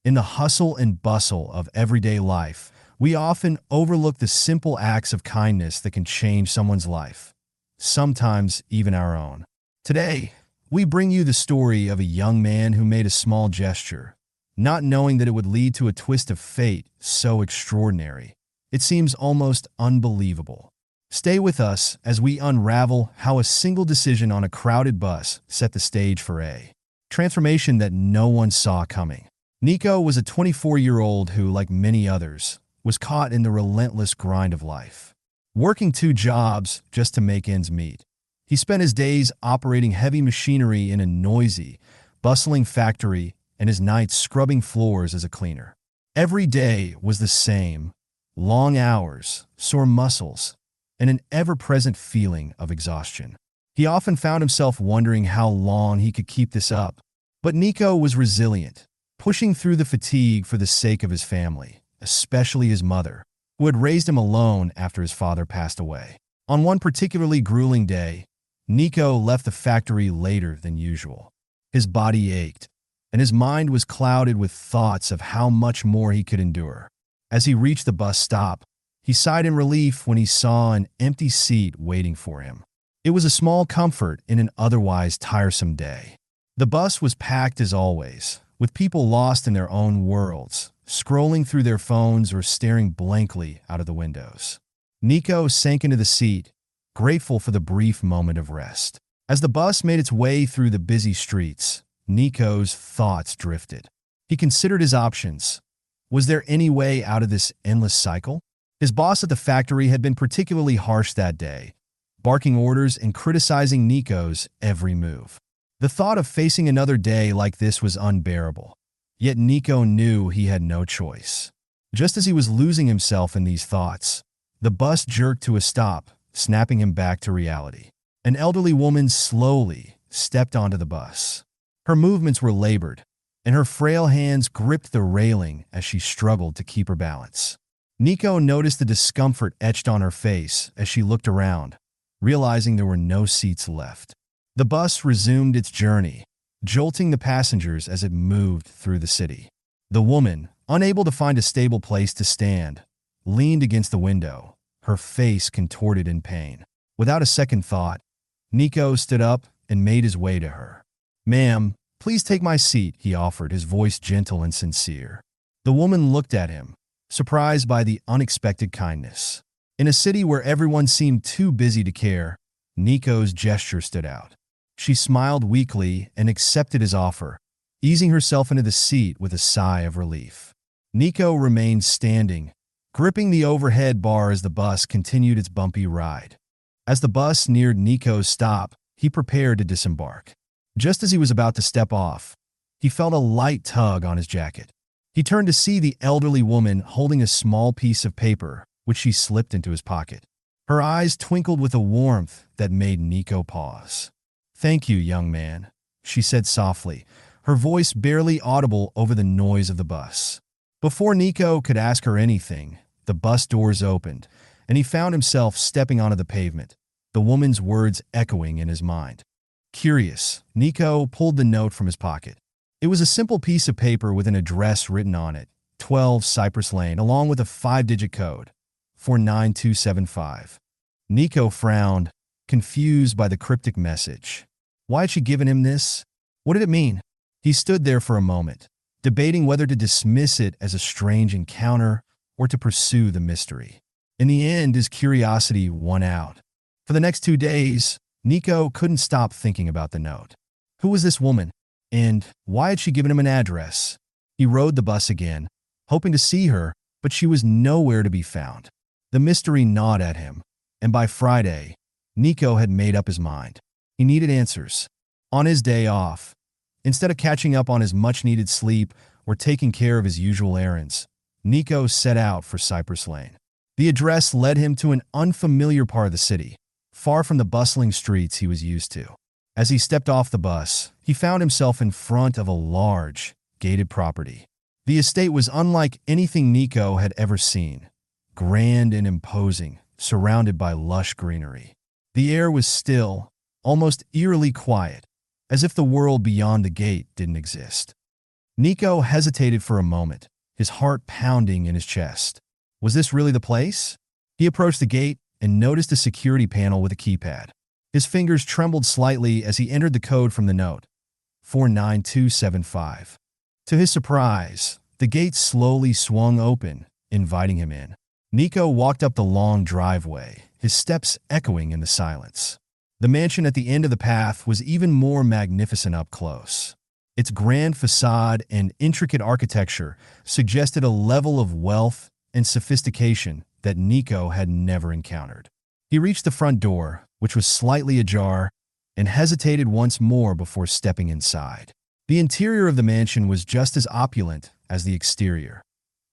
In the hustle and bustle of everyday life, we often overlook the simple acts of kindness that can change someone's life, sometimes even our own. Today, we bring you the story of a young man who made a small gesture, not knowing that it would lead to a twist of fate so extraordinary. It seems almost unbelievable. Stay with us as we unravel how a single decision on a crowded bus set the stage for a transformation that no one saw coming. Nico was a 24-year-old who, like many others, was caught in the relentless grind of life, working 2 jobs just to make ends meet. He spent his days operating heavy machinery in a noisy, bustling factory and his nights scrubbing floors as a cleaner. Every day was the same: long hours, sore muscles, and an ever-present feeling of exhaustion. He often found himself wondering how long he could keep this up. But Nico was resilient, pushing through the fatigue for the sake of his family, especially his mother, who had raised him alone after his father passed away. On one particularly grueling day, Nico left the factory later than usual. His body ached, and his mind was clouded with thoughts of how much more he could endure. As he reached the bus stop, he sighed in relief when he saw an empty seat waiting for him. It was a small comfort in an otherwise tiresome day. The bus was packed as always, with people lost in their own worlds, scrolling through their phones or staring blankly out of the windows. Nico sank into the seat, grateful for the brief moment of rest. As the bus made its way through the busy streets, Nico's thoughts drifted. He considered his options. Was there any way out of this endless cycle? His boss at the factory had been particularly harsh that day, barking orders and criticizing Nico's every move. The thought of facing another day like this was unbearable. Yet Nico knew he had no choice. Just as he was losing himself in these thoughts, the bus jerked to a stop, snapping him back to reality. An elderly woman slowly stepped onto the bus. Her movements were labored, and her frail hands gripped the railing as she struggled to keep her balance. Nico noticed the discomfort etched on her face as she looked around, realizing there were no seats left. The bus resumed its journey, jolting the passengers as it moved through the city. The woman, unable to find a stable place to stand, leaned against the window, her face contorted in pain. Without a second thought, Nico stood up and made his way to her. "Ma'am, please take my seat," he offered, his voice gentle and sincere. The woman looked at him, surprised by the unexpected kindness. In a city where everyone seemed too busy to care, Nico's gesture stood out. She smiled weakly and accepted his offer, easing herself into the seat with a sigh of relief. Nico remained standing, gripping the overhead bar as the bus continued its bumpy ride. As the bus neared Nico's stop, he prepared to disembark. Just as he was about to step off, he felt a light tug on his jacket. He turned to see the elderly woman holding a small piece of paper, which she slipped into his pocket. Her eyes twinkled with a warmth that made Nico pause. "Thank you, young man," she said softly, her voice barely audible over the noise of the bus. Before Nico could ask her anything, the bus doors opened, and he found himself stepping onto the pavement, the woman's words echoing in his mind. Curious, Nico pulled the note from his pocket. It was a simple piece of paper with an address written on it, 12 Cypress Lane, along with a 5-digit code, 49275. Nico frowned, confused by the cryptic message. Why had she given him this? What did it mean? He stood there for a moment, debating whether to dismiss it as a strange encounter or to pursue the mystery. In the end, his curiosity won out. For the next 2 days, Nico couldn't stop thinking about the note. Who was this woman? And why had she given him an address? He rode the bus again, hoping to see her, but she was nowhere to be found. The mystery gnawed at him, and by Friday, Nico had made up his mind. He needed answers. On his day off, instead of catching up on his much-needed sleep or taking care of his usual errands, Nico set out for Cypress Lane. The address led him to an unfamiliar part of the city, far from the bustling streets he was used to. As he stepped off the bus, he found himself in front of a large, gated property. The estate was unlike anything Nico had ever seen, grand and imposing, surrounded by lush greenery. The air was still, almost eerily quiet, as if the world beyond the gate didn't exist. Nico hesitated for a moment, his heart pounding in his chest. Was this really the place? He approached the gate and noticed a security panel with a keypad. His fingers trembled slightly as he entered the code from the note, 49275. To his surprise, the gate slowly swung open, inviting him in. Nico walked up the long driveway, his steps echoing in the silence. The mansion at the end of the path was even more magnificent up close. Its grand facade and intricate architecture suggested a level of wealth and sophistication that Nico had never encountered. He reached the front door, which was slightly ajar, and hesitated once more before stepping inside. The interior of the mansion was just as opulent as the exterior.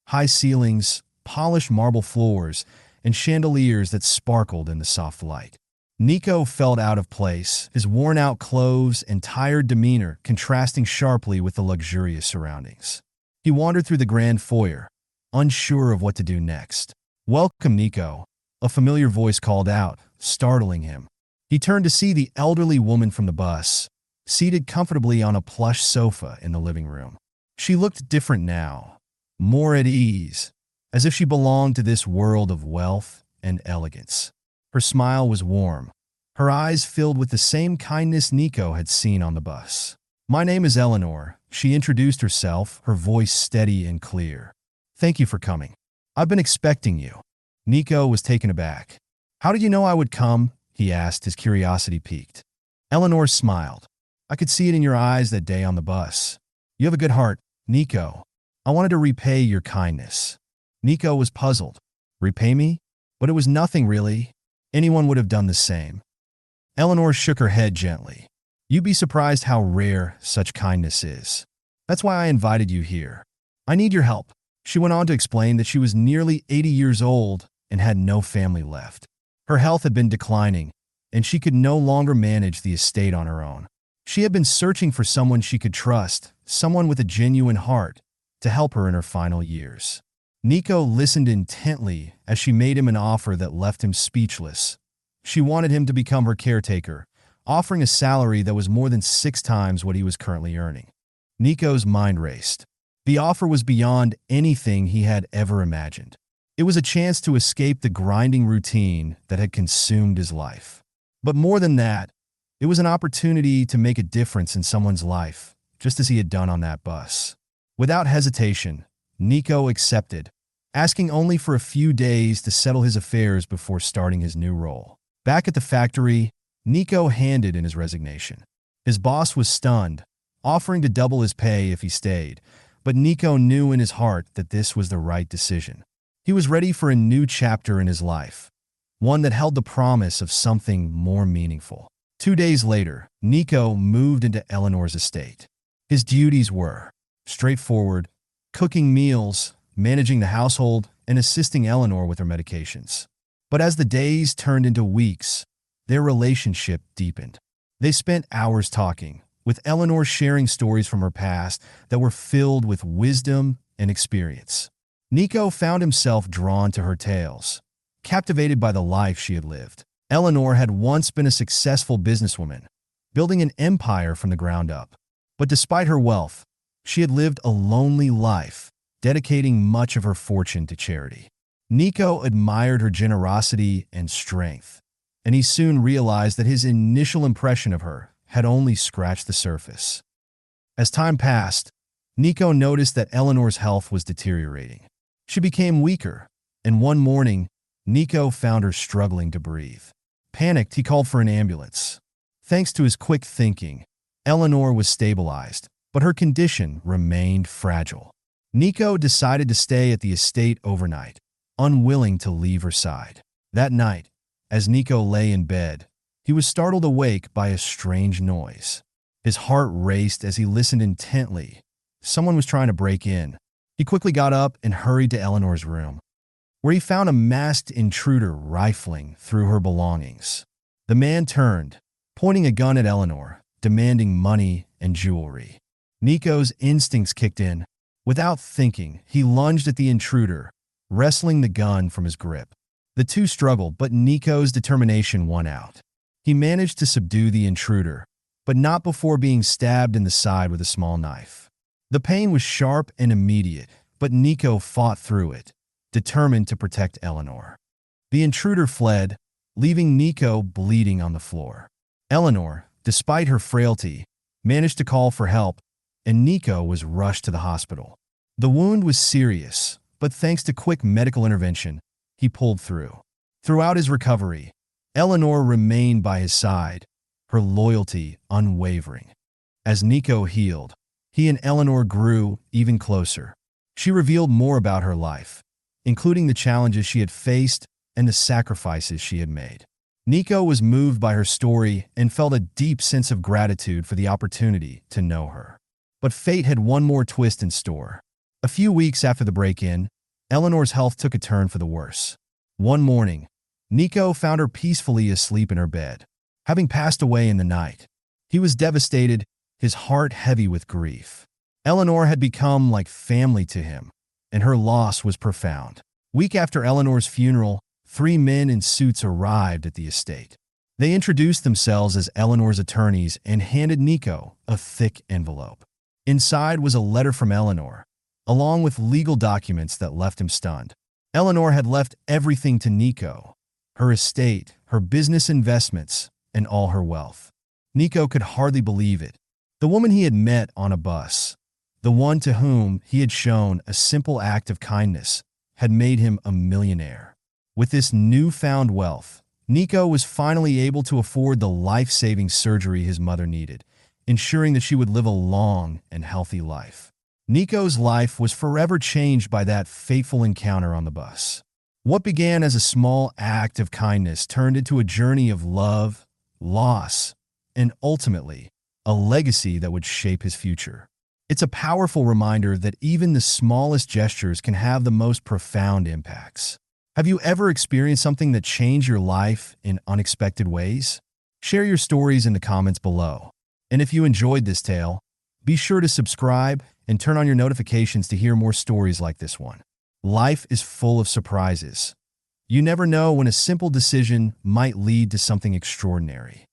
High ceilings, polished marble floors, and chandeliers that sparkled in the soft light. Nico felt out of place, his worn-out clothes and tired demeanor contrasting sharply with the luxurious surroundings. He wandered through the grand foyer, unsure of what to do next. "Welcome, Nico," a familiar voice called out, startling him. He turned to see the elderly woman from the bus, seated comfortably on a plush sofa in the living room. She looked different now, more at ease, as if she belonged to this world of wealth and elegance. Her smile was warm, her eyes filled with the same kindness Nico had seen on the bus. "My name is Eleanor," she introduced herself, her voice steady and clear. "Thank you for coming. I've been expecting you." Nico was taken aback. "How did you know I would come?" he asked, his curiosity piqued. Eleanor smiled. "I could see it in your eyes that day on the bus. You have a good heart, Nico. I wanted to repay your kindness." Nico was puzzled. "Repay me?" But it was nothing really. Anyone would have done the same. Eleanor shook her head gently. "You'd be surprised how rare such kindness is. That's why I invited you here. I need your help." She went on to explain that she was nearly 80 years old and had no family left. Her health had been declining, and she could no longer manage the estate on her own. She had been searching for someone she could trust, someone with a genuine heart, to help her in her final years. Nico listened intently as she made him an offer that left him speechless. She wanted him to become her caretaker, offering a salary that was more than 6 times what he was currently earning. Nico's mind raced. The offer was beyond anything he had ever imagined. It was a chance to escape the grinding routine that had consumed his life. But more than that, it was an opportunity to make a difference in someone's life, just as he had done on that bus. Without hesitation, Nico accepted, asking only for a few days to settle his affairs before starting his new role. Back at the factory, Nico handed in his resignation. His boss was stunned, offering to double his pay if he stayed, but Nico knew in his heart that this was the right decision. He was ready for a new chapter in his life, one that held the promise of something more meaningful. 2 days later, Nico moved into Eleanor's estate. His duties were straightforward: cooking meals, managing the household, and assisting Eleanor with her medications. But as the days turned into weeks, their relationship deepened. They spent hours talking, with Eleanor sharing stories from her past that were filled with wisdom and experience. Nico found himself drawn to her tales, captivated by the life she had lived. Eleanor had once been a successful businesswoman, building an empire from the ground up. But despite her wealth, she had lived a lonely life, dedicating much of her fortune to charity. Nico admired her generosity and strength, and he soon realized that his initial impression of her had only scratched the surface. As time passed, Nico noticed that Eleanor's health was deteriorating. She became weaker, and one morning, Nico found her struggling to breathe. Panicked, he called for an ambulance. Thanks to his quick thinking, Eleanor was stabilized, but her condition remained fragile. Nico decided to stay at the estate overnight, unwilling to leave her side. That night, as Nico lay in bed, he was startled awake by a strange noise. His heart raced as he listened intently. Someone was trying to break in. He quickly got up and hurried to Eleanor's room, where he found a masked intruder rifling through her belongings. The man turned, pointing a gun at Eleanor, demanding money and jewelry. Nico's instincts kicked in. Without thinking, he lunged at the intruder, wresting the gun from his grip. The two struggled, but Nico's determination won out. He managed to subdue the intruder, but not before being stabbed in the side with a small knife. The pain was sharp and immediate, but Nico fought through it, determined to protect Eleanor. The intruder fled, leaving Nico bleeding on the floor. Eleanor, despite her frailty, managed to call for help, and Nico was rushed to the hospital. The wound was serious, but thanks to quick medical intervention, he pulled through. Throughout his recovery, Eleanor remained by his side, her loyalty unwavering. As Nico healed, he and Eleanor grew even closer. She revealed more about her life, including the challenges she had faced and the sacrifices she had made. Nico was moved by her story and felt a deep sense of gratitude for the opportunity to know her. But fate had one more twist in store. A few weeks after the break-in, Eleanor's health took a turn for the worse. One morning, Nico found her peacefully asleep in her bed, having passed away in the night. He was devastated, his heart heavy with grief. Eleanor had become like family to him, and her loss was profound. Week after Eleanor's funeral, 3 men in suits arrived at the estate. They introduced themselves as Eleanor's attorneys and handed Nico a thick envelope. Inside was a letter from Eleanor, along with legal documents that left him stunned. Eleanor had left everything to Nico, her estate, her business investments, and all her wealth. Nico could hardly believe it. The woman he had met on a bus, the one to whom he had shown a simple act of kindness, had made him a millionaire. With this newfound wealth, Nico was finally able to afford the life-saving surgery his mother needed, ensuring that she would live a long and healthy life. Nico's life was forever changed by that fateful encounter on the bus. What began as a small act of kindness turned into a journey of love, loss, and ultimately, a legacy that would shape his future. It's a powerful reminder that even the smallest gestures can have the most profound impacts. Have you ever experienced something that changed your life in unexpected ways? Share your stories in the comments below. And if you enjoyed this tale, be sure to subscribe and turn on your notifications to hear more stories like this one. Life is full of surprises. You never know when a simple decision might lead to something extraordinary.